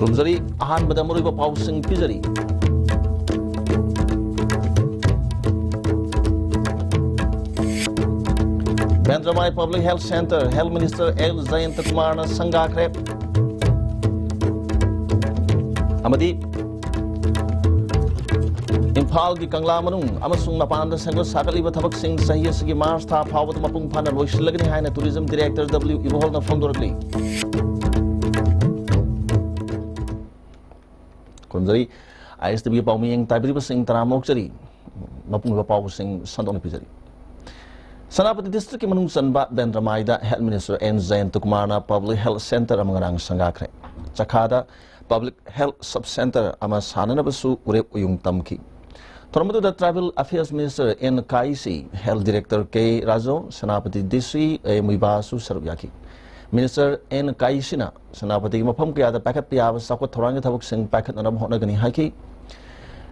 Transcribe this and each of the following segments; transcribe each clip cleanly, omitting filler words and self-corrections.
Rumzari ahan bada muriba pausing pizari. Bandramai Public Health Center, Health Minister L. Zain Tatmarna Sangakrep. Amadi Impal ki Kangla Manung, Amasung Mapanda Sango Sakali Batabak Singh Sahia Sigi Mars Ta Power Mapung Pana Lagani Haina Tourism Director W. Ivoholna Fondorli. Kunzari ISTV Pauming Tabri Singh Taramokari Mapung Pau Singh Sandon Pizari. Sanapati District Manung Sanba Bendramaida Health Minister N. Zain Tukmarna Public Health Center Amangarang Sangakre. Chakada Public Health Sub-Center Amasananabasu Urep Uyung Tamki. Tormadu the Travel Affairs Minister N. Kaisi, Health Director K. Razo, Sanapati Disi Muibasu Sarvyaki. Minister N. Kaisina, Sanapati Mapamkia, the packet Piava Sako Toranga Tabuk Sing Packet and Abhonagani Haki.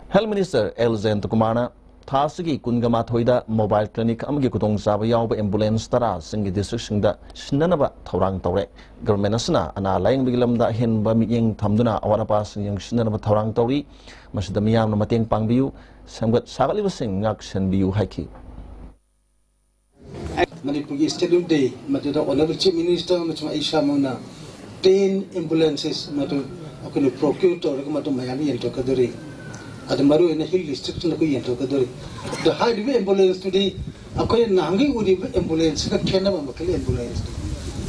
Health Minister L. Zain Tukumana, Tasigi Kungama Toida, Mobile Clinic, Amagi Kutong Savayao, Ambulance Tara, Singi District Singa, Shinanaba, Torang Tore, Government Asana, and our Lang Bilam da Hin Baming Tamduna, Awanapas, and Young Shinanaba Torang Tori, Masdamiam Mating Pangbiu, Samgat Savali Sing, Nakshan Biu Haki. Manipuri Stadium Day, Matuda Honorable Chief Minister, Matuma Ishamona, 10 ambulances, Matu, Okunu procure to Matu Miami and Tokadori. At the Maru in the Hill District in Tokadori. The highway ambulance today, Akoya Nangi would be ambulance, Kanama Makali ambulance.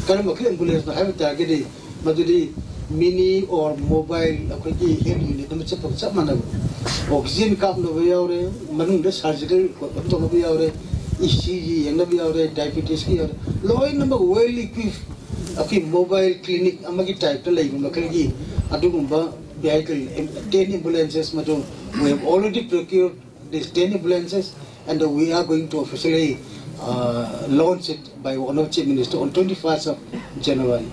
Kanamaki ambulance, the have targeted Madudi mini or mobile, Akoki Hill unit, the Machap of Samana. Oxygen Cap Noviore, Manunda surgical, Tomabiore. ECG, NWR, diabetes, low number well equipped mobile clinic, Amagi type to like Makagi, Adumba, vehicle, 10 ambulances. We have already procured these 10 ambulances and we are going to officially launch it by one of Chief Minister on 21st of January.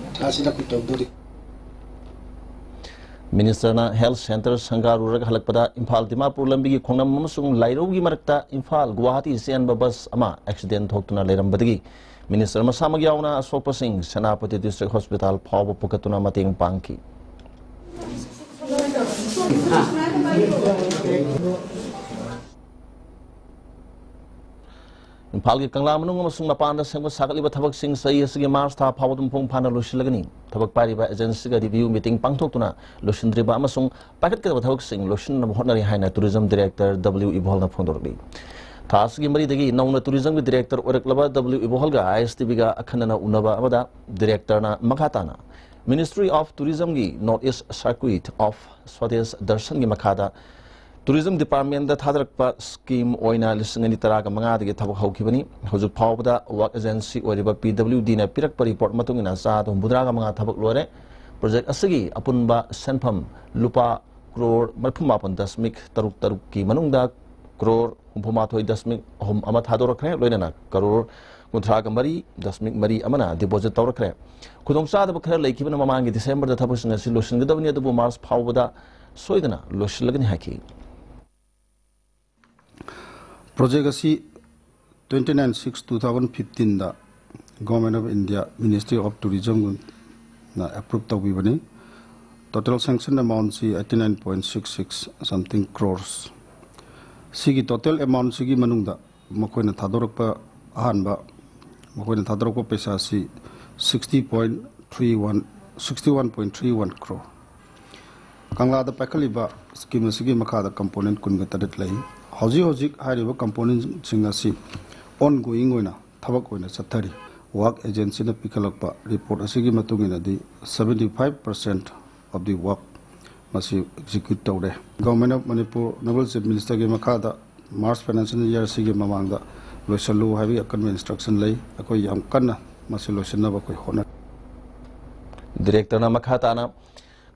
Minister na Health Center Sangarurag Halakpada, Impal Dimapur Lambi, Konam Musung, Lairogi Marakta, Impal, Guwahati, Sian Babas, Ama, accident Hotuna Leram Badigi. Minister Masamagiauna, Sopa Singh, Sanapati District Hospital, Power Pukatuna Mating Panki. Impal ki Kangla Manung Masung Mapanda Sangwa Sakali Batabak Singh Sayasigi Mars Ta Power Pung Pana Lushilagani. Tabak Pariba Agency review meeting Pangtokuna, Lushindriba Amasung, Packet Kabatok Singh, Lushin of Honori Haina Tourism Director W. Ivoholna Fondorli. Tasgi Maridagi, known Tourism Director Oraklaba W. Ivoholga, ISTV Akanana Unaba Abada, Director Na Makatana. Ministry of Tourism Gi, Northeast Circuit of Swadesh Darshan Makada. Tourism Department that Hadrakpa scheme Oina listening Taraga Manga get Tabak Hokibani, Hozu Powda, Work Agency or PWD na Pirak report Matungina Sad, Budraga Manga Tabak Lore, Project Asagi, Apunba, Senpam, Lupa, Crore, Mapumapan Dasmik, Taruki, Manunda, Crore, Humpumato Dasmik, Hum Amatador Cre, Loina, Karur, Kuntraga Mari, Dasmik Mari Amana, Deposit Tower Cre. Kudong Sad of Kre Lake, even among December the Tabus and Solution, the Davina de Mars Powda, Soidana, Lushalagan Haki. Project asi 29/6/2015 da Government of India Ministry of Tourism na approved tawibani. Total sanction amount si 89.66 something crores. Sigi total amount sigi manungda makoina thadorokpa ahanba makoina thadorokpa pesa si 61.31 crore. Kangla da pakaliba scheme sigi makada component kunga tadet lai. Hoji Hariba component singasi ongoing oina, Tabak oina Satari, work agency na Pikalakpa report Asigi Matungina di 75% of the work must execute towde. Government of Manipur, Noble Chief Minister Makada, March Financial Year Sigi Mamanga, Losalu having a convey instruction lay, Ako Yamkana, Masiloshanabako Honor. Director Namakatana.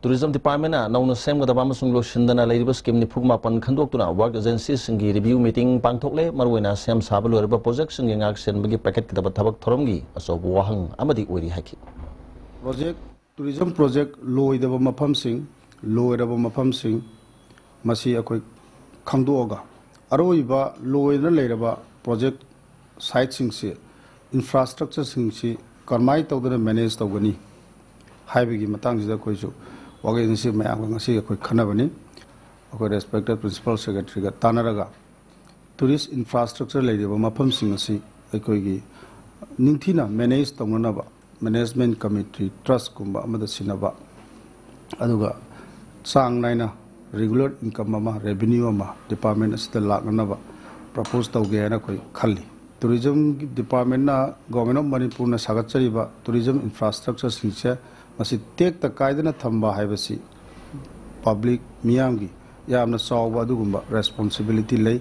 Tourism Department na nauna sem ga dabam sung lo shindana leibus scheme ni phugma pan khandok tuna work agency singi review meeting pangthokle marwena sem sabalo reba project singi ngak sen bagi packet kidaba thabak thoromgi aso wahang amadi oiri haki project tourism project lo idaba mafam sing masi akoi khangdoga aroiba lo ina leiraba project site sing se infrastructure sing se karmai tawdana manage tawgani haibigi matang jida koisu wage ni si mayam ga ngasi khoi khana bani akoi respected principal secretary ga tanaraga tourist infrastructure le ba mafam sing asi akoi gi ningthina manage tongna ba management committee trust kumba amada sinaba aduga sang naina regular income ama revenue ama department asita lakna ba propose tawge na koi khalli tourism department na government of Manipur na sagachari ba tourism infrastructure singse masi tek ta kaidana thamba haibasi public miyamgi yamna sawba adugumba responsibility lay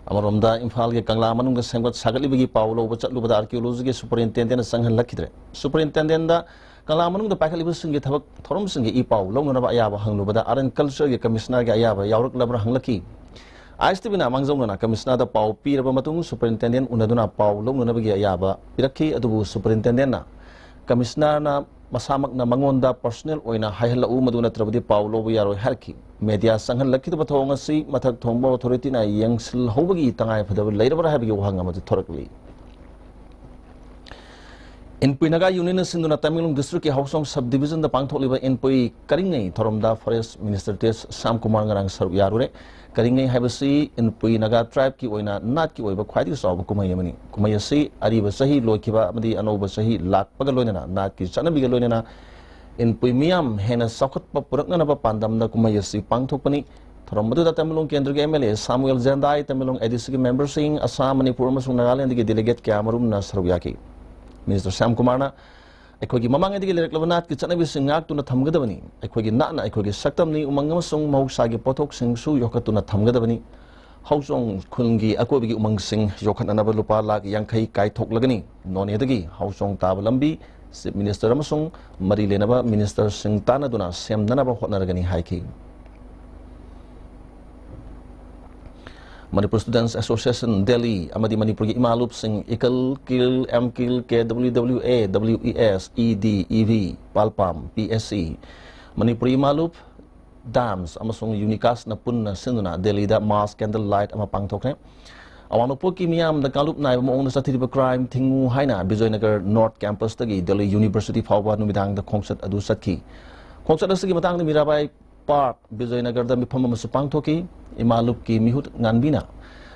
Amaronda Imphal ke Kangla Manung Sangbat Sagali Bigi Paulo Chatluba Archaeology Superintendent Sangan Lakidre Superintendent da Kangla Manung the Pakali Singi Tavak Thorum Singi E Paulo Nava Ayaba Hangluba Aran Culture Commissioner Ayaba Yauruk Labra Hanglaki ISTV Mangzona Commissioner the Pau Pira Matung Superintendent Unaduna Paulo Navagi Ayaba Iraki Adu Superintendent Commissioner na Masamak na Mangonda personnel oina Haila Umaduna Trabdi Paulo Yaro Harki Media Sangan Laki the Patonga Si Matak Tombo Authority na Yang Sil Hobagi Tangai for the later have you hung about Torquely. In Pinaga Union Sinduna Tamil District Housong Subdivision the Pangtoliva in Pui Karingai Toromda Forest Minister Tes Sam Kumangarang Saruyarure Karingai Habasi in Puinaga tribe ki oina not ki over quite is of Kumayamani Kumayasi Ariba Sahi Lokiva Madi Anoba Sahi Lak Pagalonina not ki Chanabigalonina in Puimiam Hena Socket Papuranaba Pandam the Kumayasi Pangtopani Toromadu Tamilung Kendrick MLA Samuel Zendai Tamilung Edisiki member saying Assam Manipur Nagaland the delegate Cameroon Nasaruyaki Minister Sam Kumarna Equigi Mamanga the Lavanat Kitanabi Singak to Natamgadavani, Equigi Nana, Equigi Saktamni, Umangamasung, Mausagi Potok Sing Su, Yokatuna Tamgadavani, Hausong Kungi, Aquabi Umang Sing, Yokanaba Lupa Lak, Yankai Kai Tok Lagani, Nonedagi, Hausong Tabalambi, Minister Ramasung, Marilenaba, Minister Singtana Duna, Sam Nanaba Hotnaragani Haiki. Manipur Students Association Delhi Amadi Manipur Imalup Sing Ikal Kil Mkil KWWA WES ED EV Palpam PSC Manipur Imalup Dams Amasung Unicas na Punna Sinuna Delhi da Mass Candlelight ama pangthokne Awanopoki Miam the Kalup na mo sa Titiba Crime Tingu Haina Bijoynagar North Campus tagi Delhi University Phawa numidang the concert adu satki concert asigi matang ni Mirabai Park Bijoynagar da mifam amasu pangthoki Imalup ki mihut nganbina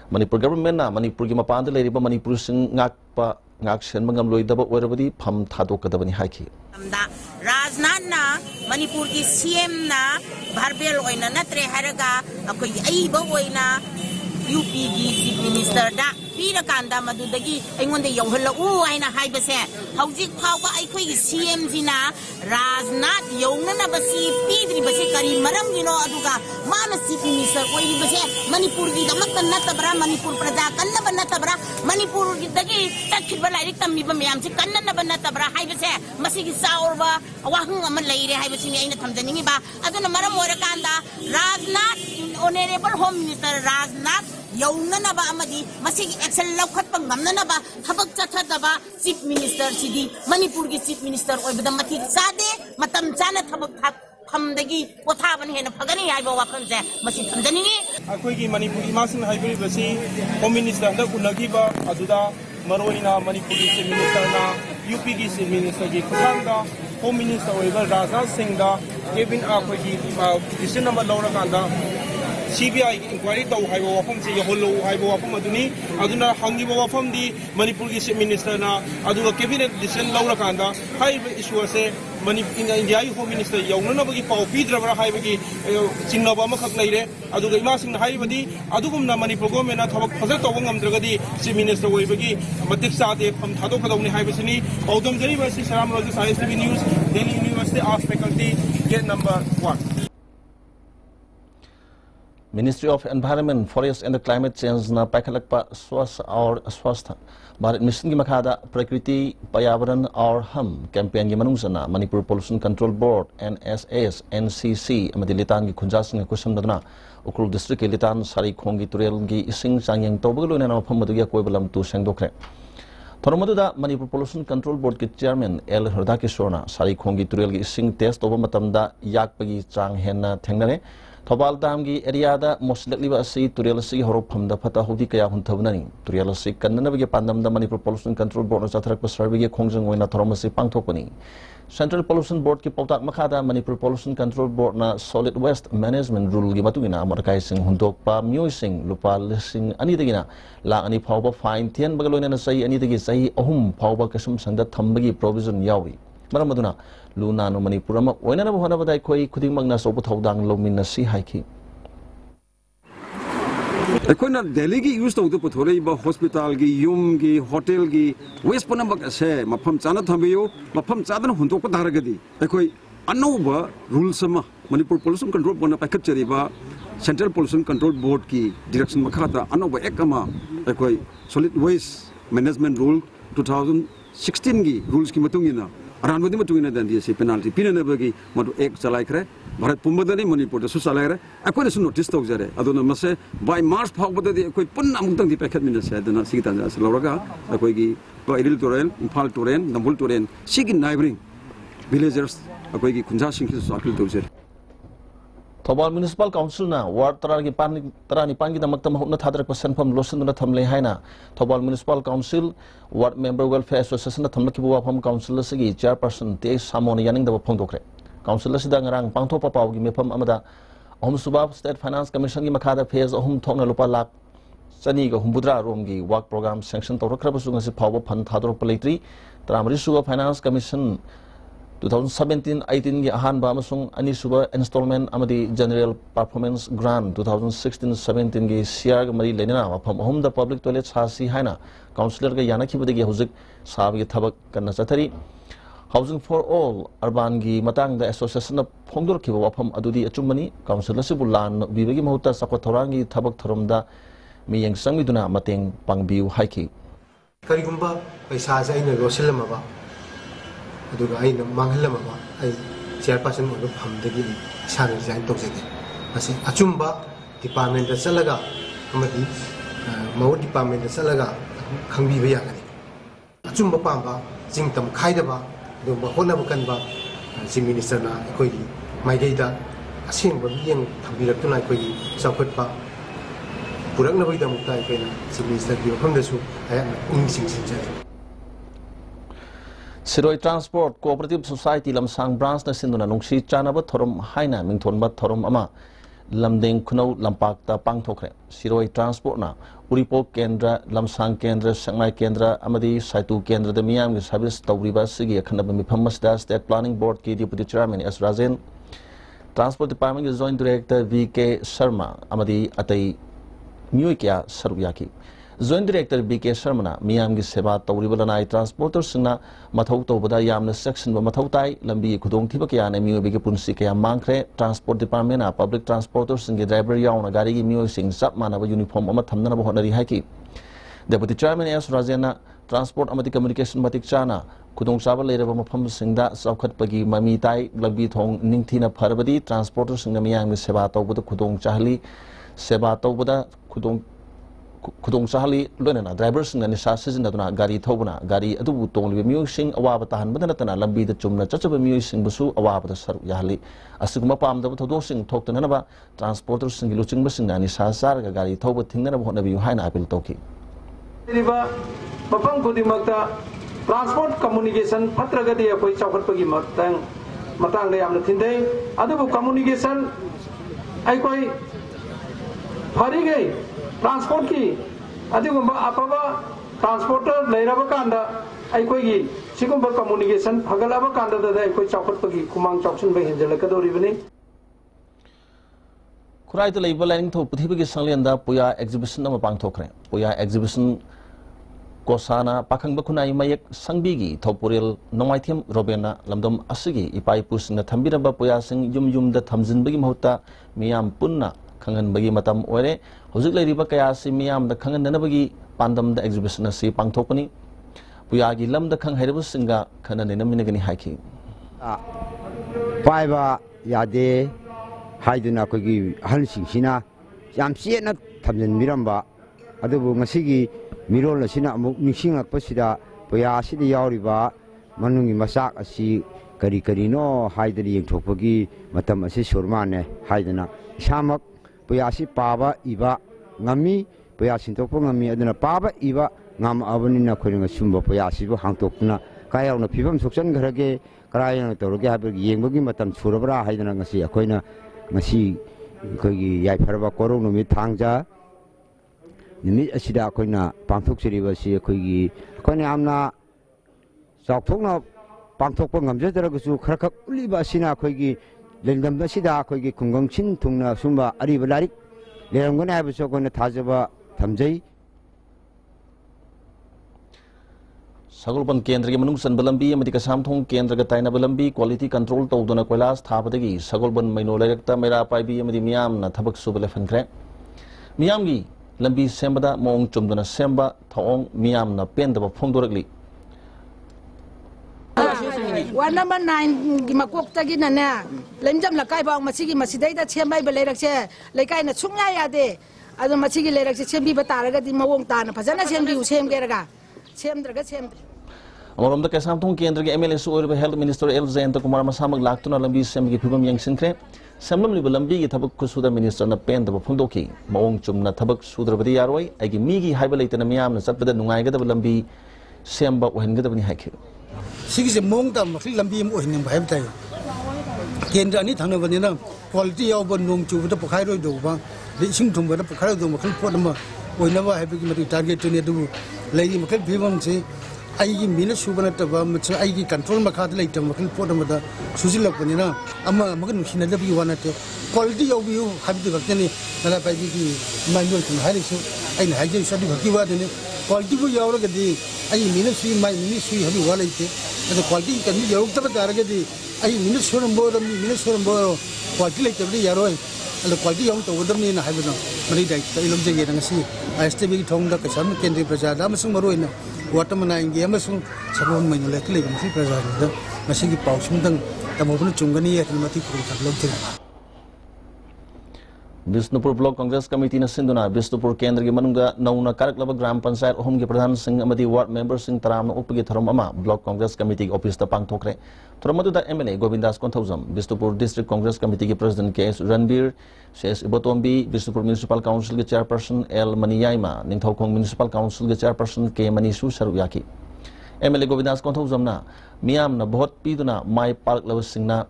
Manipur government na Manipur ki mapanda leiriba Manipur sing ngakpa ngaksen mangam loidaba oirabadi pham thadokadabani haiki Rajnath na Manipur ki CM na barbel oina natre haraga akoi aiba oina UP ki chief minister da pira kanda madudagi aingonda yauhala u aina haibase haujik phawba aikoi ki CM jina Rajnath yauna na basi pidri basi kari maram gino aduga mana chief minister oi base Manipur gi damakta natabra Manipur praja kanna banatabra Manipur gi dagi takhiba lairik tammi ba myam si kanna na banatabra haibase masi gi saurba awahung aman laire haibasi ni aina thamjaningi ba aduna maram ora kanda Rajnath honorable home minister Rajnath yauna na ba amadi masi action lawkhat pang ngamna na ba thabak chatha ba chief minister sidi Manipur gi chief minister oi bada mati sade matam chana thabak khamdagi pothaban hena phagani aiba wafam je masi thamjaningi akoi gi Manipur imasin haibri basi home minister da kunagi ba aduda maroina Manipur gi chief minister na UP gi chief minister gi khanga home minister oi ba Rajnath Singh da kevin akoi gi decision number lawra kanda CBI inquiry tau haibo wafam se yaholo haibo wafam aduni aduna hangi bo wafam di Manipur ki chief minister na aduga cabinet decision lawra kanda haibo issue se Manipur India home minister yauna na bagi pau pidra haibo ki chingna ba makhak leire aduga ima sing haibadi adugum na Manipur government na thabak phajat tawang amdragadi chief minister oi bagi matik saade pham thado khadawni haibo sini paudam jari basi saram raj ISTV news Delhi University Arts faculty gate number 1 Ministry of Environment, Forest and the Climate Change na Pakalakpa Swastha Bharat Mission ki makhada Prakriti Payavaran aur Hum campaign ki manungsana Manipur Pollution Control Board NSS NCC amadi litan ki khunjasing kusam dadna Ukrul district ki litan sari khongi turel ki ising changyang tawbaglo na pham madugia koibalam tu sengdokre Thoromadu Manipur Pollution Control Board ki chairman L Hardakishorna sari khongi turel ki ising test over matamda yakpagi chang henna thengnare Thobal Damgi area da Moslekliba si Turial si Horopam da Pata Hodi Kaya Huntabnani, Turial si Kananavi Pandam the Manipur Pollution Control Board of Satrak Survey Kongjang Wina Toromasi Pangtopani. Central Pollution Board ki Potak Makada Manipur Pollution Control Board na Solid Waste Management Rule Gibatugina Markai Sing Hundok Pa Musing Lupa Lissing Anidagina La Ani Pauba Fine Tian Bagalona say Anidagi say Ohum Pauba Kasum Sanda Tambagi Provision Yawi. Maramaduna Luna no Manipurama whenever one of the Koi Kuding Magnas Opotodang Lomina Si Haiki. I couldn't delegate used to the Potoriba hospital, yum, hotel, West Panamaka say, Mapam Chana Tambio, Mapam Chadan Huntoka Taragadi. I quite Anova rules Manipur Pollution Control Bonapakachariba, Central Pollution Control Board key, Direction Makata, Anova Ekama, I quite Solid Waste Management Rule 2016 rules Kimatungina. Around with the Matuna than the penalty, Pinanabagi, Matu Ek Salakre, Barat Pumbadani, Manipur, Susalare, I couldn't notice those. I don't know, by Mars Power, the Punamutang the packet minister, the Nasitan as Loraga, Akogi, Bairil Toren, Impal Toren, Nambul Toren, seeking neighboring villagers, Akogi Kunjashin his circle to Thobal Municipal Council na Ward Tarani Pangi the Maktam 100% from Losan na Tamle Haina. Thobal Municipal Council Ward Member Welfare Association na Tamlakibu from Councillor Sigi Chairperson T. Samon Yaning the Pongokre. Councillor Sidangarang Pangto Papa Gimipam Amada Home Subab State Finance Commission Makada pays Home Tong Lupa Lak Saniga Humbudra Romgi Work Program Sanction Torokrabasugan Power Pan Tadro Poletri Tramrisu Finance Commission 2017-18 Ahan Bamasung Anisuba Installment Amadi General Performance Grant 2016-17 gi Siag Mari Lenina from Home the Public Toilets Hasi Haina Councillor Yanaki Budigi Huzik Sabi Tabak Kanasatari Housing for All Urban gi Matang the Association of Pongor Kiba from Adudi Achumani Councillor Sibulan Bibigi Mota Sakotorangi Tabak Tarumda Miyang Sangiduna Mateng Pangbiu Haiki Karigumba Paisaza in a Rosilama aduga ay manghalamaba ay chairperson mo phamdagi sang design tawjage asi achumba department da salaga amadi mau department da salaga khangbi ba yagani achumba pamba jingtam khaidaba do ba honaba kanba chief minister na koi maigeida asengba biyeng thambirakuna koi chawkhatpa purakna bai damukta koi chief minister bi phamdasu ayana ingsing sinjari Siroi Transport Cooperative Society Lamsang Branch na Sinduna Nungsi Chanaba Thorum Haina Mingthonba Thorum Ama Lamdeng Kuno Lampakta Pangthokre Siroi Transport na Uripo Kendra Lamsang Kendra Sangmai Kendra Amadi Saitu Kendra the Miyam Service Tawriba Sigi Akhanaba Miphamasda State Planning Board ki Deputy Chairman S Rajen Transport Department ki Joint Director VK Sharma Amadi Atai Muikya Saruyaki Joint Director BK Sharmana Miyam gi Seba Tawribalanai Transporter Singna Mathau Tawbada Yamna Section ba Mathau Tai Lambi Khudong Thiba kaya na Miyo Bigi Punsi kaya Mangkre Transport Department na Public Transporter Singi Driver Yauna Gari gi Miyo Sing Sap Manaba Uniform Ama Thamna ba Honari Haiki Deputy Chairman S Rajena Transport Amati Communication Matik Chana Khudong Chaba Leiraba Mafam Singda Saukhat Pagi Mami Tai Lambi Thong Ningthina Pharabadi Transporter Singa Miyam gi Seba Tawbada Khudong Chahli Seba Tawbada Khudong Sahali Lunana drivers and Nisasas in the Gari Tobuna, Gari Adu Tong Musing, Awabatan, Badanatana, Lambi the Chumna, Chachaba Musing Busu, Awabata Sar Yahali, Asugma Pam, the Todosing, talk to Nanaba, transporters and Luching Bussing and Nisasar, Gari Toba, Tingana, Honabi, Hina Apple Toki. Papang Kudimata, transport communication, Patragadi, Apoy Chapagi Matang, Matang, they am the Tinde, other communication, I quite Harigay. Transport ki, adi gumba apaba transporter lairaba kanda, ay koi gi, sigumba communication hagalaba kanda da ay koi chawkat pagi kumang chawsun ba hinjala kadori bani. Kurai to label lining to puthibi ki sanglianda puya exhibition na mapangthokre. Puya exhibition kosana pakang bakunai mayak sangbigi thopuril nomaithiam robena lamdom asigi ipai pus na thambiraba puya sing yum da thamjin bagi mahuta miyam punna Kangan bagi matam ore hojik lai riba kaya si miyam da kangan nana bagi pandam da exhibition na si pangthokpani puya gi lam da khang hairibu singa khana nena minagani haiki paiba yade haiduna ko gi hal singsina yam siena thamjin miramba adubu ngasigi mirol sina amuk ningsingak pasida puya sidi yauriba manungi masak asi kari kari no haidani yang thokpagi matam ase surmane haidana isamak payasi paba iba ngami payasi tokpa ngami aduna paba iba ngam abanina khoringa sumba payasi bu hangtokna kayawna phibam soksan gharage karayana toroge habagi yengbagi matam surabra haidana ngasi akoina ngasi kogi yai pharba korong no mi thangja nimit asida akoina pangthok seriba si kogi akoina amna sakthokna pangthok pa ngamje daragasu kharakak uliba sina kogi lendam sida kogi kungang chin thungna sumba ariba larik lerangona habiso koina thajaba thamjai Sagulban Kendra Manung San Balambi, Medica Samthong Kendra Taina Balambi, quality control to Dona Kolas, Tapatagi, Sagulban Minolecta, Mera Pibi, Miam, Natabak Subelefan Crack. Miamgi, Lambi Sembada, Mong Chumdana Semba, Taong, Miam, na Penda Pondoragli. 1 number 9 Gimakok Tagina, Lenjam Lakaiba, Masigi Masidata, Chemba Belexe, Lekaina Sunga Yade, as a Masigi Lerex, Chembi Bataraga, the Mawong Tana, Pazana Chembi, Shem Geraga, Shem Draga Chem. Among the Kasamthong Kendra MLS or Health Minister El Zain to Kumar Masamak Laktuna Lambi Sem Gipum Yang Sincre, Samlam Lambi Tabak Kusuda Minister na Pen the Pundoki, Mong Chumna Tabak Sudra Badiaroi, Agimigi Highlight and Miam, Sapeda Nunga Lambi, Semba when get up in Haki. Six a monk of Lambi in Habitat. Kendra Nitana Vanilla, quality of Nung to the Pokairo Dova, reaching to the Pokairo Makal we never have been target to do. Lady Makal Pivon say, I give minutes Subanata, I control Makat later, Makal Podamada, Susila Panina, Ama Magan Shinadabi one at quality of you have the Vakani, Nalapai, Manuel from Harris, and Haji Sadiva, quality of your day. I ministry, my ministry, have you quality, and the quality can be your target. I minister on board of me, minister on board, quality like every yarrow, and the quality of the Wodami in a Habitat, Marida, Ilum and see. ISTV Tonga Kasam Kendi Praja, Damasum Maruina, Watermana in Gamasum, Sabon Manulaki, Praja, Masiki Paushum, the Mobile Chungani at Mati Pruta. Bisnupur Block Congress Committee na Sinduna, Bisnupur Kendra Manunga, Nauna Karaklaba Gram Pansat, Home Pradhan Singh Amadi Ward Members in Taram Upagi Tharamama, Block Congress Committee Office the Pangtokre, Tramadu MLA Govindas Konthozam, Bisnupur District Congress Committee President K.S. Ranbir, Shes Ibotombi, Bisnupur Municipal Council Chairperson L. Maniyaima, Ningthokong Municipal Council Chairperson K. Manisu Saruyaki. MLA Govindas Konthozamna, Miam na Bhot Piduna, My Park Lava Singna,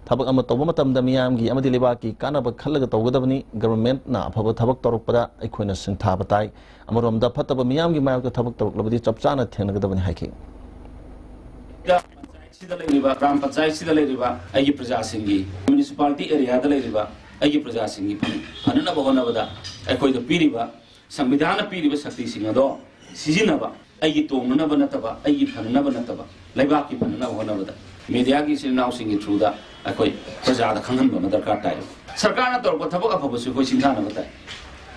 Tabak Amatomatam Damiamgi, Amadilibaki, Kanaba Kalaga Togadavani, government na, Papa Tabak Torpada, Equinus in Tabatai, Amarom da Pataba Miamgi Marka Tabak Torabadi Chapchana Tenagavan hiking. Ram Patsai Sidaleriva, Agi Prajasingi, municipality area the Leriva, Agi Prajasingi, Hanana Boganavada, Equi the Piriva, Samidana Piriva Sakti Singado, Sizinava, Agi Tonanavanatava, Agi Panavanatava, Levaki Panavada. Media is now singing through the Praja, the Kangan, the Kartai. Sarkana Torko Tabaka Pabusu, Sintana.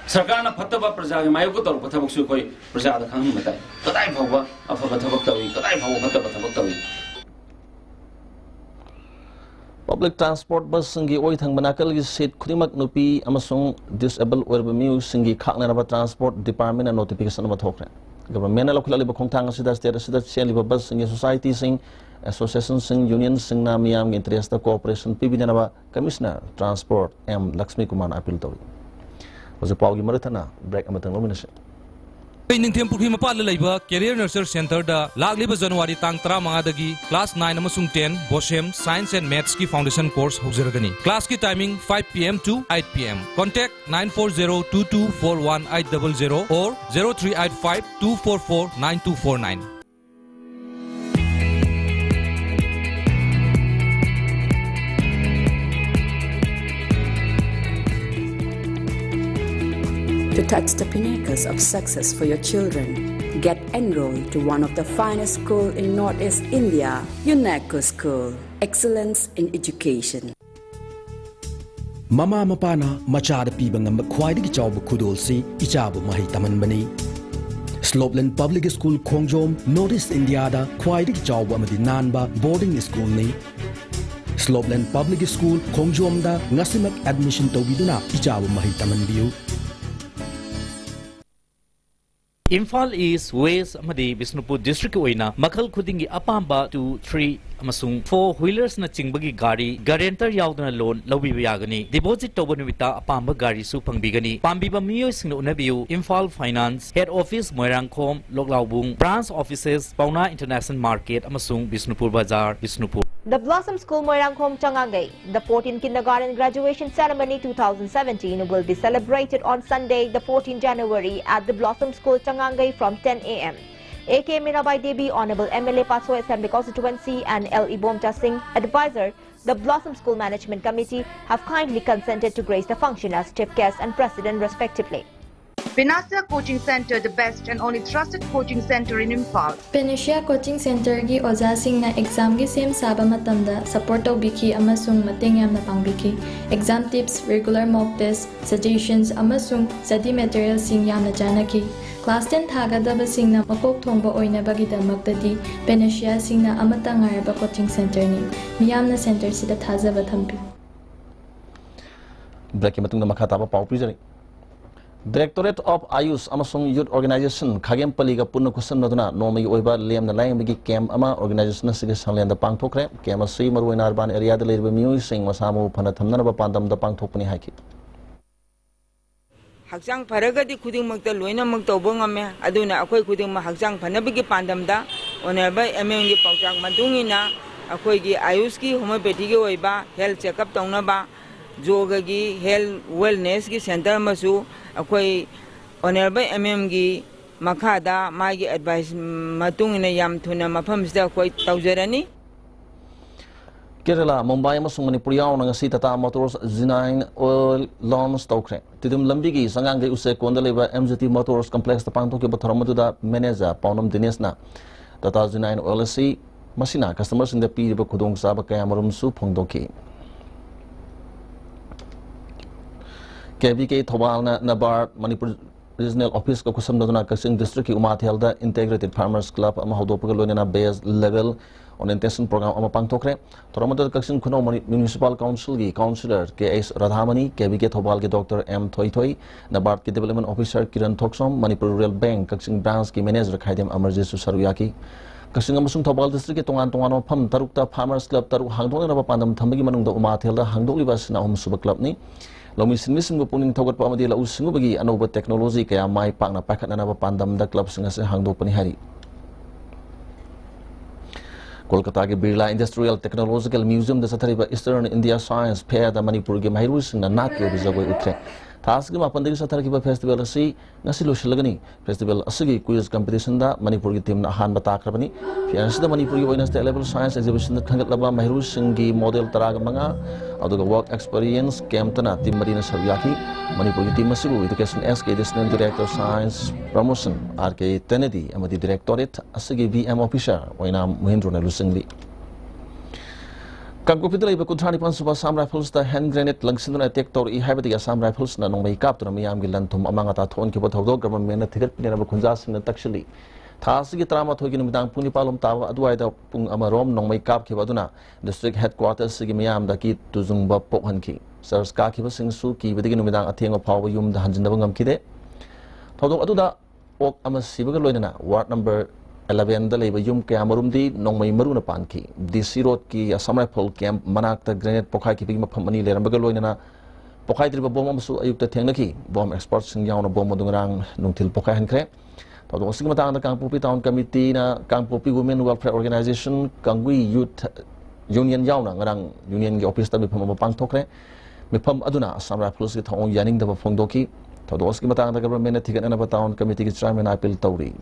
Sarkana Patava Praja, Mayokotor, Patabusu, Praja, the Kangan, the type of a Tabakawi, the type of a Tabakawi. Public transport bus Singi Oithang Manakal is said Kurimak Nupi, Amazon, disabled Urbamu, Singi Kaknava Transport Department and notification of a token. Government locally Bokong Sida State Shelly bus in society sing, association sing, union sing Namiam, interest of cooperation, Pibinava, Commissioner, Transport, M. Lakshmi Kumar Apil Tori. Was a Paugi Maritana, break Amatan Lumination. In Tempuri Mapala Labor, Career Nursery Center, the Lagliba January Tantra Mangadagi, Class 9 Amasung 10, Boshem, Science and Maths Ki Foundation Course Huzeragani. Class ki timing 5 p.m. to 8 p.m. Contact 940-2241-800 or 0385-244-9249. To touch the pinnacles of success for your children, get enrolled to one of the finest schools in Northeast India, UNESCO School. Excellence in Education. Mama mapana machada piba ngamba khwaidagi chawba khudolsi ichabu mahi tamanbani. Slopeland Public School Khongjom, Northeast India da khwaidagi chawba amadi nanba boarding school ni. Slopeland Public School Khongjom da ngasimak admission tawbiduna ichabu mahi tamanbiu. Imphal East, West amadi Bisnupur District oina makhal khudingi apamba 2, 3 amasung 4-wheelers na chingbagi gari guarantor yaudna loan lawbiba yagani deposit toba numita apamba gari su pangbigani pambiba miyoi singna unabiu Imphal Finance Head Office Moirangkhom Loklaubung Branch Offices Pauna International Market amasung Bisnupur Bazar Bisnupur. The Blossom School Moirangkhom Changangai, the 14th kindergarten graduation ceremony 2017 will be celebrated on Sunday, the 14th January at the Blossom School Changangai from 10 a.m. AK Mirabai Devi, Honorable MLA Pasoy Assembly Constituency and L. Ibomcha Singh, advisor, the Blossom School Management Committee have kindly consented to grace the function as chief guest and president respectively. Pinasia Coaching Center, the best and only trusted coaching center in Imphal. Pinasia Coaching Center gi oja sing na exam gi sem saba matamda support tawbiki amasung mateng yamna pangbiki. Exam tips, regular mock tests, suggestions amasung study materials sing yamna janaki. Class 10 thagadaba sing na makok thongba oina bagi damakdadi Pinasia sing na amata ngarba coaching center ni. Miyamna center sida thajaba thampi. Black matung na makataba pau pijari. Directorate of Ayush amasung Youth Organization Khagem Paliga Punna Kusan Naduna Nomi Oiba Liam the Lang Bigi Cam Ama Organization Sigis Sanland the Pangtokre, Cam a Sri Maru in Arban area the Labor Music Masamu Panatamana Pandam the Pangtokni Haki. Haksang Paragati Kuding Makta Luina Maktobongame, Aduna Akoi Kuding Haksang Panabiki Pandamda, Onerba Emengi Pautang Madungina, Akoigi Ayuski, Homopatigi Oiba, Health Checkup Tonaba, Jogagi, Health Wellness Center Masu. Akoi Honorable MMG Makada Magi advice Matungina Yam Tuna Mapamsta Koi Taujerani Kerala, Mumbai amasung Manipuri ang si Tata Motors Z9 Oil Launch Tokre. Tidim lambigi sangang use kondaleba MZT Motors Complex the Pangtoki Bathramatuda Manager Paunam Dinesna. Tata Z9 Oil si Masina customers in the P Kudung Sabaka Marum Su Pongdoki. KBK Thobalna Nabar Manipur Regional Office ko kusam na Kasing District Umathelda Integrated Farmers Club ama hodopagalo base level on intention program ama pangtokre Toramada Kasing Kuno Municipal Council gi Councillor KS Radhamani KBK Thobal ki Dr M Thoy Nabar ki Development Officer Kiran Thoksom Manipur Rural Bank Kasing Branch ki Manager Khaidem Amarjesu Saruyaki Kasing amasung Thobal District tongan pham tarukta Farmers Club taru hangdong na pandam thambagi manungda Umathelda hangdokliba sina suba club ni Lomi sinmisim ko puning tawgat pa amadi la usingo bagi anoba technology kaya mai pak na pakat na pandam da club singa se hangdo panihari. Kolkata ke Birla Industrial Technological Museum da sathariba Eastern India Science Fair da Manipur ge mahiru singa nakyo bizagoi utre. Thas ge mapandagi sathariba festival asi ngasi loshilagani festival asigi quiz competition da Manipur ge team na han batakrabani. Fiansi da Manipur ge Wednesday level science exhibition da khangat laba mahiru singi model taraga manga aduga work experience camp tana team marina saryaki Manipur ge team asibu education SK Assistant Director Science Promotion RK Tenedi amadi Directorate asigi VM officer oina Muhindro na lusingli Kangkupitla iba kutrani pansuba Assam Rifles da hand grenade langsinduna attack tor I habati Assam Rifles na nong may kap tuna miyam gilan tum amanga ta thon ki bothog government na thigat pinera khunja sing na takshili Thasi ki trama thogi numidang puni palom tawa aduai da pung amarom nong may kap ki baduna district headquarters sigi miyam da ki tuzung ba pokhan ki sars ka ki basing su ki bidigi numidang athenga phawa yum da hanjin da ngam kide thodok aduda ok amasibaga loinana ward number 11 da leba yum kaya marum di nong may maruna pan ki DC road ki Assam Rifle camp manak ta grenade pokai ki bigi mapham ani leram baga loinana pokai driba bom amsu ayuk ta thengna ki bomb expert sing yauna bom madungrang nungthil pokai hankre tawdo sing matang da Kangpopi town committee na Kangpopi women welfare organization Kangui youth union yauna ngarang union gi office ta bipham mapang thokre mipham aduna Assam Rifles ki thong yaning da phongdoki tawdo sing matang da government na thigan na town committee ki chairman appeal tawri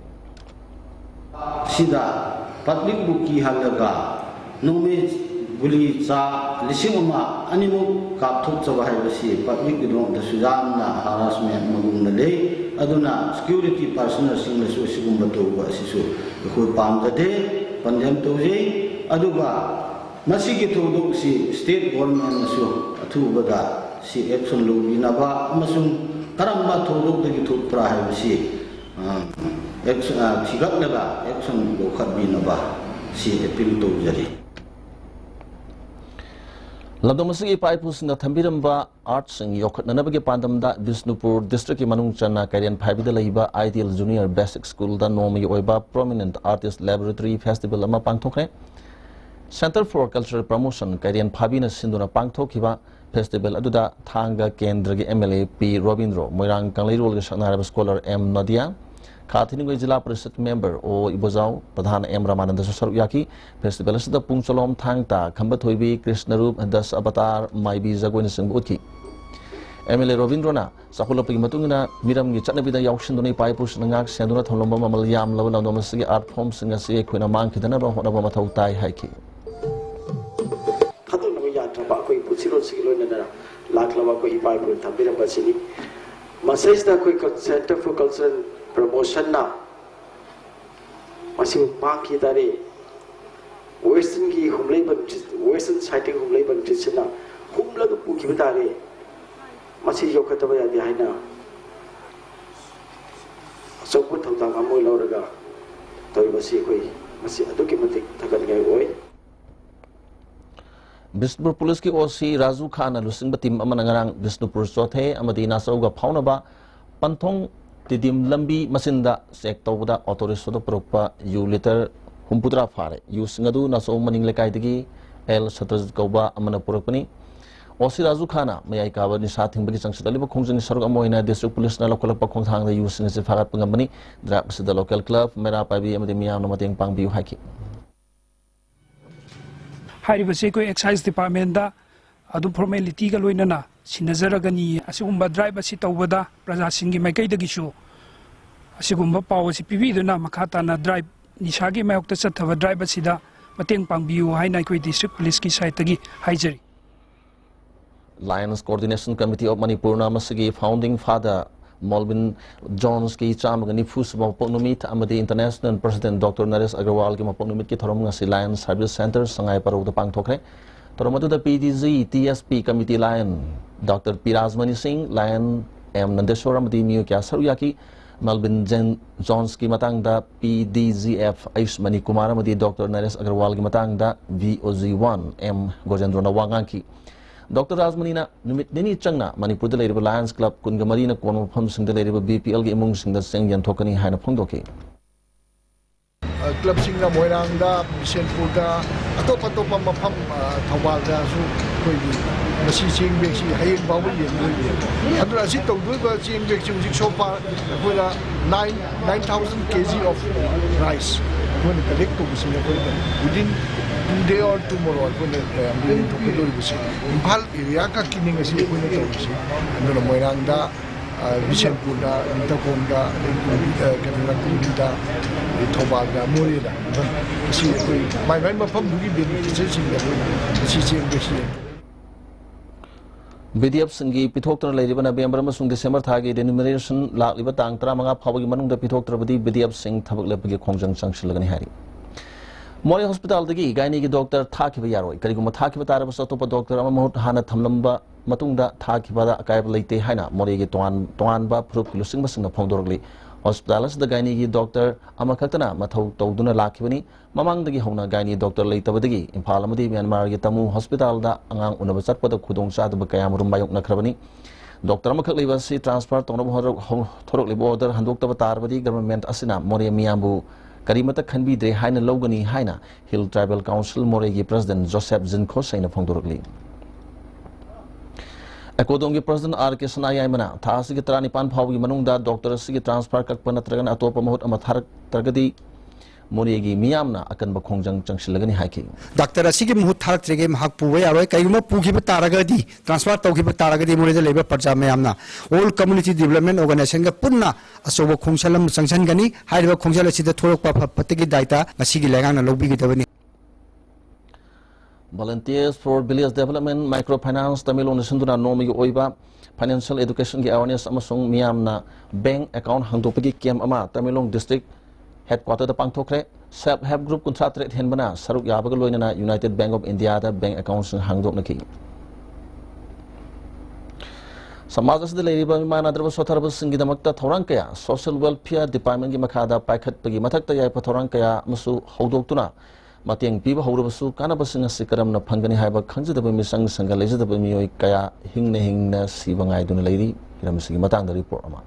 Sida public buki halaga nome buli cha lisingoma animu kapthuk chawai basi public gidong da sujan na harassment magum na le aduna security personnel sing na su sigum bato ba sisu ko pam de pandem to je aduga masigi thodu si state government na su athu bada si action lo binaba amasung karamba thodu de gi thuk pra hai basi action thigat laga action lo khat binaba si appeal to jari Lamdamasi Pipus in the Tambiramba Arts and Yokatnabagi Pandamda, Bisnupur District Manung Chana, Karian Pabida Laiba, Ideal Junior Basic School, the Nomi Oiba Prominent Artist Laboratory Festival Lama Pangtokre, Center for Cultural Promotion, Karian Pabina Sinduna Pangtokiva, Festival Aduda, Tanga Kendragi MLA P. Robindro, Moirang Kanglirul Shanarab Scholar M. Nadia, Katiningwe Jila President Member O Ibozao, Pradhan M. Ramananda Saruyaki, Festival is the Pungcholom Tangta, Kambatoibi, Krishnarup, and Das Avatar, Maibi Zaguin Singbuki. MLA Robindrona, Sakulapi Matungina, Miram Gichanabida Yakshin, Pipus, Nangak, Sanduna Tolomba, Malayam, Lava Nomasi, Art Forms, and Sia Quina Mank, the number of Matautai Hiki. Center for Cultural Promotion na masih paki dari Western ki Western sighting humlai ban na humla tu puki betari masih yokat apa ya dia na sebut tentang amoy lauraga tapi masih adu ki mati takkan gay oi. Bisnupur Police ki OC Razu Khan lusing batim amanangarang Bisnupur Sothe amadi nasauga paunaba pantong Tidim Lambi Masinda Sectoda Autorisoda Propa U liter Humputra Fare Usingadu Naso Maning Lekaidigi El Satas Goba Amanapurapani Osirazu Khana may I cover the Sating Bagi Sangsaliba Konging Sargamoina District Police Nalokola Pakong the using as a Fagat Pungamani Draps the local club Mera Pabi Amadimia Nomating Pangbi Haki Haribaseko Excise Department da Adu formality ga loinana sinazaragani asigumba drive asi tawbada praja singi maikai dagi shu asigumba paw asi pibiduna makhata na drive nisagi mayokta chathava drive asida mateng pangbiu haina koi district police ki site tagi haijari. Lions Coordination Committee of Manipur Namasigi founding father Malvin Jones ki chamagani fusba ponumit amadi international president Dr. Naresh Agarwal ki maponumit ki thorom ngasi Lions Service Center sangai paru pang thokre Toromatu the PDZ TSP Committee Lion Dr. Pirazmani Singh Lion M. Nandeshwaram di Miu Kya Saruyaki Malvin Jones ki matang da PDZF Aishmani Kumara madi Dr. Naresh Agarwal ki matang da VOZ1 M. Gojendrona Wanganki Dr. Razmanina numit nini changna Manipur the Lady Lions Club Kungamarina Kono Pum Sing the Lady BPL ki among sing the Sing Yan Tokani Haina Pondoki Club Singa Moiranga, Senpuda, Atopa Mapam, Tawalda, Masi Sing Bexi, Hayin Bawi, and Andrasito, Duba Sing Bexi, so far, 9,000 kg of rice. When the collector was within 2 days or tomorrow, when the Tokyo was in Pal, Iriaka killing a sea, and the Moiranga. Bisenpura, Nitaponda, Kanakunda, Tobaga, Morida. See, my member from the BDF Singi, Pitokter Lady Van Abembramasung December Tagi, the enumeration, La Libatang, Tramanga, Pavaman, the Pitokter, BDF Sing, Tabak Konjang Sanction Hari. Mori Hospital the Gaini doctor Takibayaro, Kariguma Takibatara Sotopa doctor Amamot Hana Tamlamba. Matungda Takibada Akabalate Haina, Morigi Toanba, Pruk, Lusingasing upon Dorgli, Hospitalis, the Gaini doctor Amakatana, Mato Toduna Lakivani, Mamang the Gihona Gaini doctor Late Tabadigi, in Palamadi, Myanmar Gitamu Hospital, da Angang Unabasat, the Kudong Sat, the Bakayam Rumbayok Nakrabani, Dr. Amakali was transferred on Torokli border, Handokta Batarbadi, government Asina, Moria Miambu, Karimata can be the Haina Logani Haina, Hill Tribal Council, Morigi President Joseph Zinkosa in upon Dorgli. According to President R. K. Sanayamana, Tasi Tranipan Pawi Manunda, Dr. Sigi transfer Kakpanatragan Atopamot Amatar Targadi, Moriegi Miamna, Akan Bakongjang Changshalagani hiking. Dr. Sigi Mutar Tregam Hakpuwe, Kayuma Pukiba Taragadi, transfer Tokiba Taragadi, Mori Labor Pajamayamna, all community development organization Puna, Asobo Kongsalam Sangsangani, Hydro Kongsalasi the Torok Patiki Data, Masigi Lagan and Lobi. Volunteers for Village Development, Microfinance, Tamil Sunduna Nomi Oiba, Financial Education Awareness Amasung Miamna, Bank Account Hangtopiki Kiam Ama, Tamilong District, Headquarter the Pangtokre, Self-Help Group Contract Henbana, Saruk Yabagaloina, United Bank of India, Bank Accounts Hangdop Naki. Samajas the Lady Bamana, there was Sotarabas Singidamakta Torankaya, Social Welfare Department Gimakada, Packet Pagi Matakta Yapatorankaya, Musu Hodoktuna. mateng piba hawrabsu kanabasing asi karamna phangani haiba khangjadaba misang sanga lejadaba miyoi kaya hingna sibangai duna leiri hiramsigi matangda report ama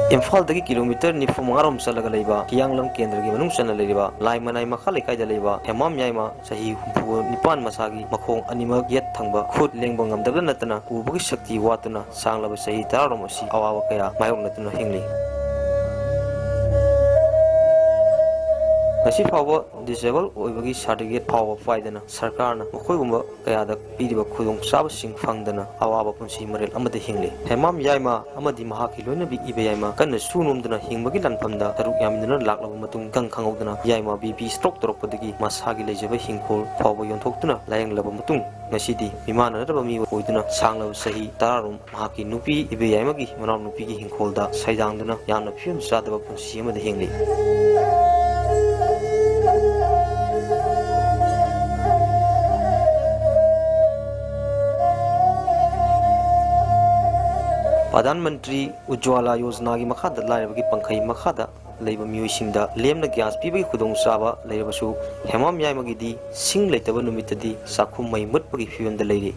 Imphal-dagi kilometer nifu mangarom salaga leiba Kianglam Kendra-gi manung sana leiba Lai Manai Makha lekai-da leiba Hemam Yaima sahi humpu nipan masagi makhong animak yet thangba khut lengba ngamdabda natana ubagi shakti watuna sanglaba sahi tararom asi awawa kaya mayok natuna hingli Nasi fawa disable oibagi certificate fawa faidana sarkarna mokhoi kayada piriba khudong sabasing fangdana awaba punsi marel amade hingli hemam yaima amadi mahaki loina bi ibe yaima kanna sunumdana hingbagi lanpamda taruk yamindana laklaba matung gang khangudana yaima BP stroke toropodagi masagi lejaba hingkhol fawa yonthokduna layanglaba matung ngasidi mimana raba mi oiduna sanglaba sahi tararum mahaki nupi ibe yaimagi manaw nupi gi hingkholda saidangduna yamna phium sadaba punsi amade hingli Pradhan Mantri Ujjwala Yojana gi makhada lairabagi pangkhai makhada leiba miyoi-singda lemna gas pibagi khudong saba leirabasu hemam yaimagidi sing leitaba numitadi sakhum mai mutpagi phiyonda leiri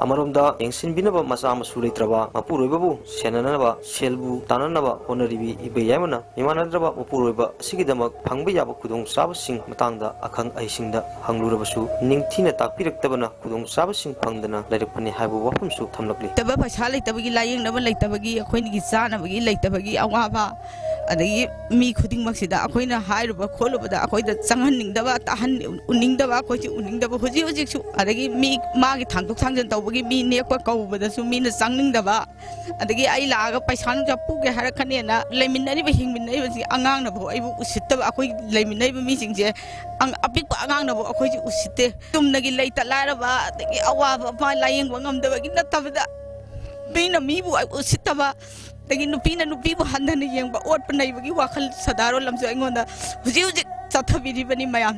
Amaromda yengsin binaba masa masu leitraba mapuroibabu senanaba selbu tananaba honaribi ibe yaimana imanadraba mapuroiba sigidamak phangba yaba khudong sabasing matangda akhang aisingda hanglurabasu ningthina takpiraktabana khudong sabasing phangdana lairakpani haibu wafamsu thamlakli taba paisa leitabagi layengdaba leitabagi akhoinigi chanabagi leitabagi awaba adagi mi khuding maksida akhoina hairuba kholubada akhoida changhaningdaba tahan uningdaba akhoiji uningdaba hoji hojiksu adagi mi magi thangtok thangjan tawbagi mi nekpa kaubadasu mina changningdaba adagi ai laga paisa nu japuge harakhane na leiminari ba hingminai ba angang na bo aibu usittaba akhoi leiminai ba mi singje ang apikpa angang na bo akhoiji usitte tumnagi leita laraba adagi awaba pa layeng ba ngamdaba gi natabada mina mi bu usittaba Tagi nupina nupibu handana yengba ot panai bagi wakal sadaro lamso aingonda huji chathabiri bani mayam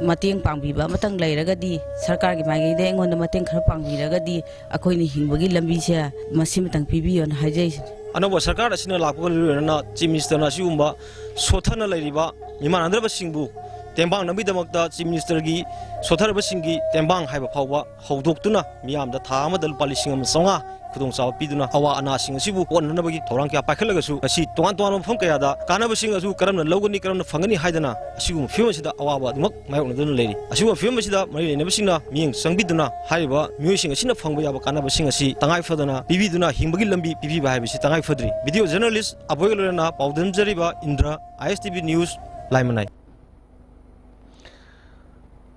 mateng pangbiba matang lairagadi sarkar gi mai de aingonda mateng khara pangbiragadi akoini hingbagi lambi se masi matang pibiyon hajai anabo sarkar asina lakpa lurena chief minister na siumba sothana lairiba mimanandra singbu Tembang nabi damakta Chief Minister gi Sothar Basingi Tembang haiba phawba hawdoktuna miyamda tha amadal palising amsonga khudong saw piduna awa ana sing sibu onnabagi thorang kya paikhalagasu asi tongan tongan phom kaya da kanabasing asu karamna logani karamna fangani haidana asigu film sida awa dumak mayok nadun leiri asigu film sida mari nebasingna miyeng sangbiduna haiba miyosing asina phangba yaba kanabasing asi tangai fadana bibiduna hingbagi lambi pibi ba haibisi tangai fadri video journalist aboyolena paudam jariba Indra ISTV News Laimanai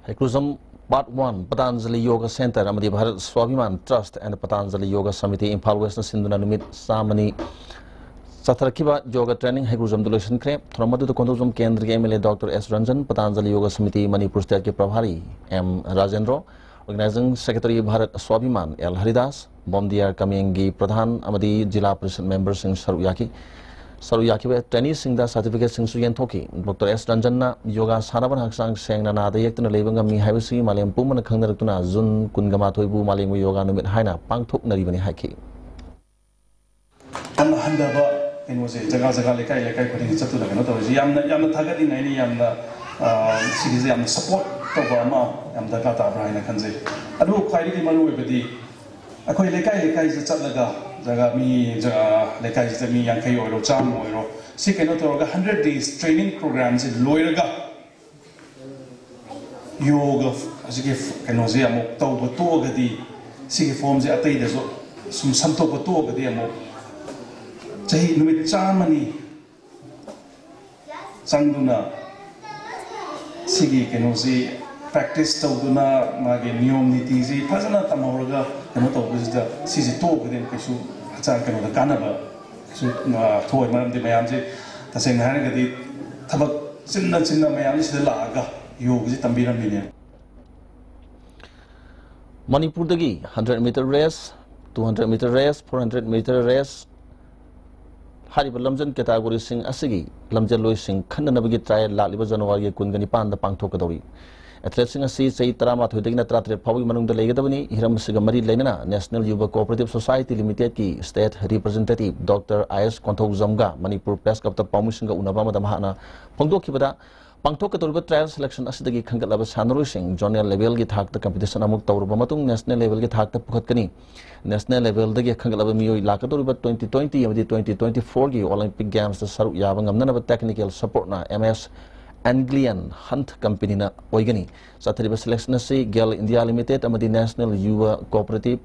Hekuzam Part 1 Patanjali Yoga Center Amadi Bharat Swabhiman Trust and Patanjali Yoga Samiti Imphal West Sindhuna Numit Samani Satharakiba Yoga Training Hekuzam Dulation Kre Thramadu Konduzum Kendra MLA Dr. S. Ranjan Patanjali Yoga Samiti Manipur State Ke Prabhari M. Rajendra Organizing Secretary Bharat Swabhiman L. Haridas Bomdiar Kamiengi Pradhan Amadi Jila President Member Singh Saruyaki training singda certificate sing suyen thoki Dr. S. Ranjan na yoga sanaban haksang seng na nada yekna lebanga mi haibasi malem pumana khangnaratuna jun kungama thoibu malem yoga numit haina pangthok naribani haiki am handaba enose jaga jaga lekai kodi chatu lagano to yamna thagadi naini yamna sigise yamna support to ba ma yamda ka ta braina khanje adu khairi ki manu webedi akoi lekai je chatlaga jaga mi jaga lekai je mi yankai oiro cham oiro si keno to 100 days training programs in loiraga yoga asike keno je amok to to gadi si form je atai de so sum samto to gadi amok chahi numit chamani sangduna sigi keno je practice tawduna mage niyom niti ji phajana tamawraga keno tawbisda siji to gden kaisu hachang keno da kanaba su thoi maram de mayam je तसेंग हारगदी थबक चिन्ना मयाम सिदा लागा योग जी तंबीरमिने Manipur dagi 100-meter race, 200-meter race, 400-meter race hariba lamjan category sing asigi lamjan loi sing khanna nabagi trial laliba January kungani panda pangthokadori athletes sing asi sei tarama thoidagina tratre phawi manungda legadabani hiram siga mari leinana National Yuva Cooperative Society Limited ki state representative Dr. IS Konthau Zamga Manipur Press Club ta pamusinga unaba madam hana phongdokhibada pangthok katoriba trial selection asidagi khangatlaba sanaroi sing zonal level gi thak ta competition amuk tawruba matung national level gi thak ta pukhatkani national level dagi khangatlaba miyoi lakatoriba 2020 amadi 2024 gi Olympic Games ta saru yaba ngamnana technical support na MS Anglian Hunt Company na oigani sathariba selection asi Girl India Limited amadi National Yuva Cooperative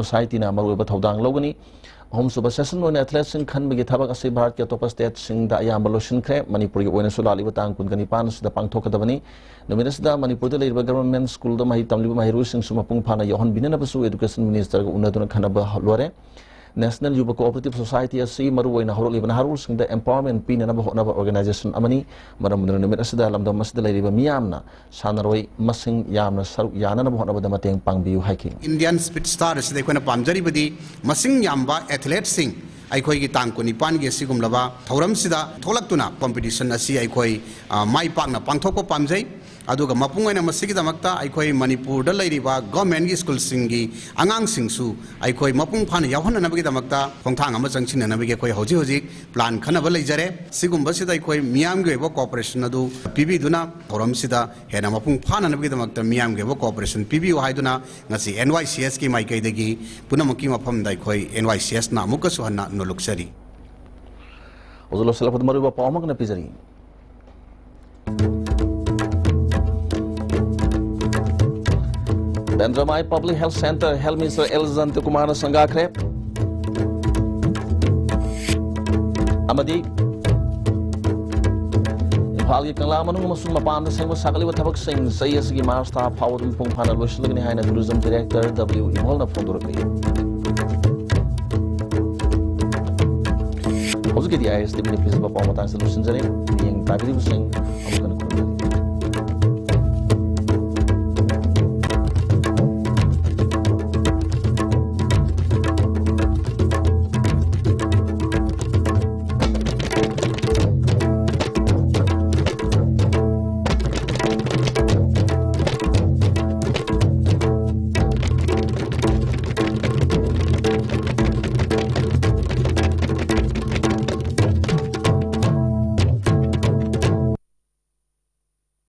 Society na maruba thodang logani Home Super Session on athletes sing khan bagi thabak ase Bharat ke top state sing da ya maloshin kre Manipur ge oina sulali batang kun gani pan da pangthok kadabani nominus da Manipur de leiba government school da mahi tamli mahi ru sing sumapung phana yohon binana basu education minister ga unaduna khanaba lore National Yuva Cooperative Society asi maru oina horoli bana harul sing da empowerment pin na ba organization amani maramudra nomit asida lamda masda leiba miyamna sanaroi masing yamna saru yana na ba da mateng pangbiu hiking Indian Speed Star asida koina pamjari badi masing yamba athletes sing aikoi gi tang kuni pan ge sigum laba thoram sida tholaktuna competition asi aikoi mai pakna pangthok ko pamjai aduga mapungaina masigi damakta aikoi Manipur da leiriba government gi school singi angang singsu aikoi mapung phana yawhana nabagi damakta khongthang ama changchina nabagi koi hoji hoji plan khana ba leijare sigum basida aikoi miyam ge bo cooperation adu pibi duna thoram sida hena mapung phana nabagi damakta miyam ge bo cooperation pibi haiduna ngasi NYCS ki mai kai dagi punamaki mafam dai khoi NYCS na muka suhanna no luxury Ozulo salapad maruba pawmak na pizari Dendramai Public Health Center Health Minister Elzan Kumara Sangakre Amadi Impal gi kangla manung masung mapan sengwa sakali wa thabak sing sayas gi marsta phawdum pung phana loslagni haina tourism director W Imol na phondorkli Hozuki di ISTV ni please ba pawmatan solution jare yang tagri sing amukan